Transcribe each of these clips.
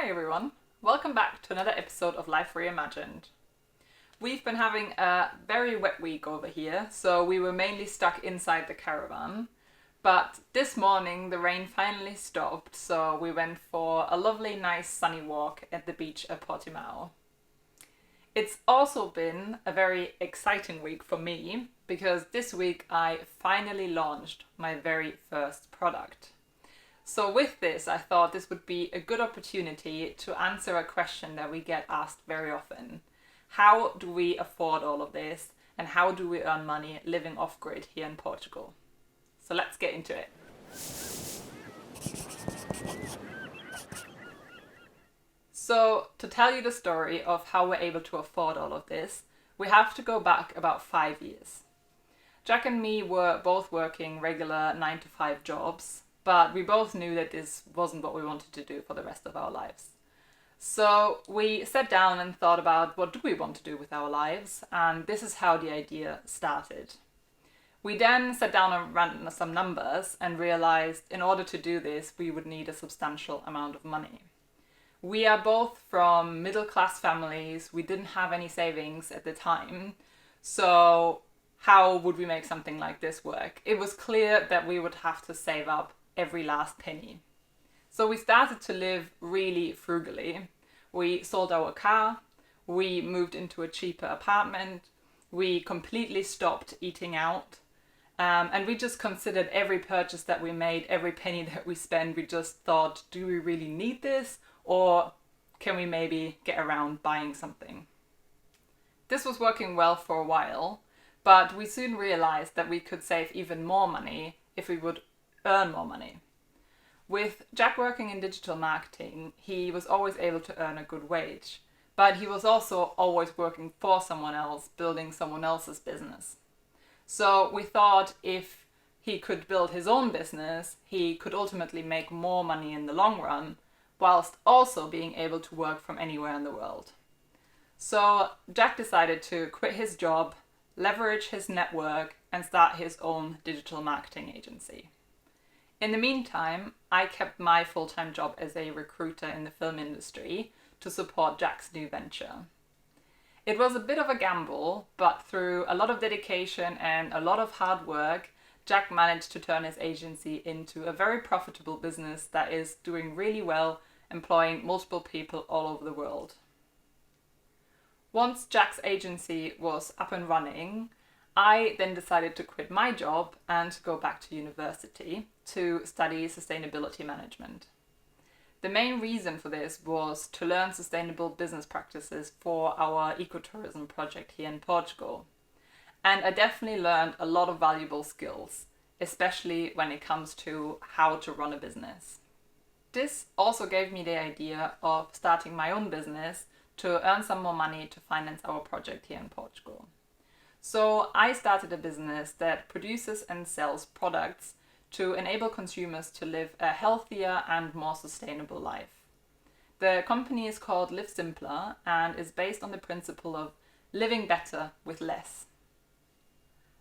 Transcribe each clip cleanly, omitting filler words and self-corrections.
Hi everyone, welcome back to another episode of Life Reimagined. We've been having a very wet week over here, so we were mainly stuck inside the caravan. But this morning the rain finally stopped, so we went for a lovely nice sunny walk at the beach at Portimao. It's also been a very exciting week for me, because this week I finally launched my very first product. So with this, I thought this would be a good opportunity to answer a question that we get asked very often. How do we afford all of this, and how do we earn money living off-grid here in Portugal? So let's get into it. So to tell you the story of how we're able to afford all of this, we have to go back about 5 years. Jack and me were both working regular 9-to-5 jobs, but we both knew that this wasn't what we wanted to do for the rest of our lives. So we sat down and thought about what do we want to do with our lives, and this is how the idea started. We then sat down and ran some numbers and realized in order to do this we would need a substantial amount of money. We are both from middle-class families, we didn't have any savings at the time, so how would we make something like this work? It was clear that we would have to save up every last penny. So we started to live really frugally. We sold our car, we moved into a cheaper apartment, we completely stopped eating out, and we just considered every purchase that we made, every penny that we spent, we just thought, do we really need this, or can we maybe get around buying something? This was working well for a while, but we soon realized that we could save even more money if we would earn more money. With Jack working in digital marketing, he was always able to earn a good wage, but he was also always working for someone else, building someone else's business. So we thought if he could build his own business, he could ultimately make more money in the long run, whilst also being able to work from anywhere in the world. So Jack decided to quit his job, leverage his network, and start his own digital marketing agency. In the meantime, I kept my full-time job as a recruiter in the film industry to support Jack's new venture. It was a bit of a gamble, but through a lot of dedication and a lot of hard work, Jack managed to turn his agency into a very profitable business that is doing really well, employing multiple people all over the world. Once Jack's agency was up and running, I then decided to quit my job and go back to university to study sustainability management. The main reason for this was to learn sustainable business practices for our ecotourism project here in Portugal. And I definitely learned a lot of valuable skills, especially when it comes to how to run a business. This also gave me the idea of starting my own business to earn some more money to finance our project here in Portugal. So I started a business that produces and sells products to enable consumers to live a healthier and more sustainable life. The company is called Live Simpler and is based on the principle of living better with less.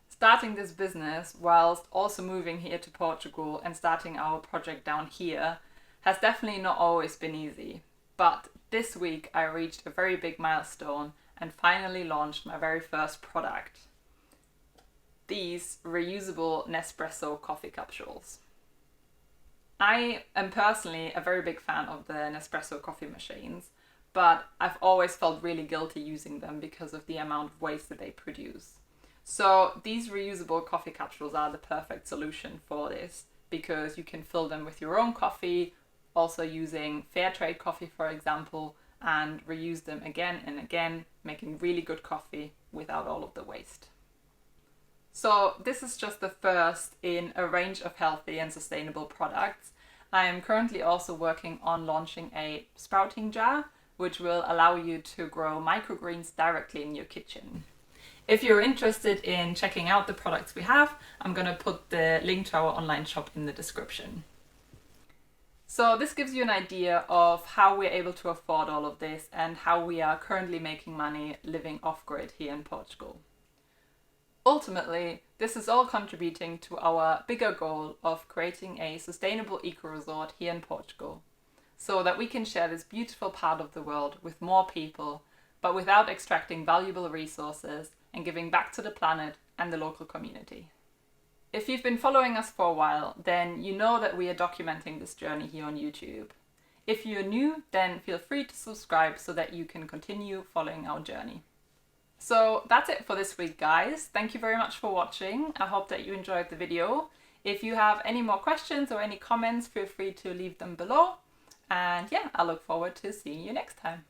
Starting this business whilst also moving here to Portugal and starting our project down here has definitely not always been easy. But this week I reached a very big milestone and finally launched my very first product. These reusable Nespresso coffee capsules. I am personally a very big fan of the Nespresso coffee machines, but I've always felt really guilty using them because of the amount of waste that they produce. So these reusable coffee capsules are the perfect solution for this, because you can fill them with your own coffee, also using fair trade coffee for example, and reuse them again and again, making really good coffee without all of the waste. So this is just the first in a range of healthy and sustainable products. I am currently also working on launching a sprouting jar, which will allow you to grow microgreens directly in your kitchen. If you're interested in checking out the products we have, I'm going to put the link to our online shop in the description. So this gives you an idea of how we're able to afford all of this and how we are currently making money living off-grid here in Portugal. Ultimately, this is all contributing to our bigger goal of creating a sustainable eco-resort here in Portugal. so that we can share this beautiful part of the world with more people, but without extracting valuable resources and giving back to the planet and the local community. If you've been following us for a while, then you know that we are documenting this journey here on YouTube. If you're new, then feel free to subscribe so that you can continue following our journey. So that's it for this week, guys. Thank you very much for watching. I hope that you enjoyed the video. If you have any more questions or any comments, feel free to leave them below. And yeah, I look forward to seeing you next time.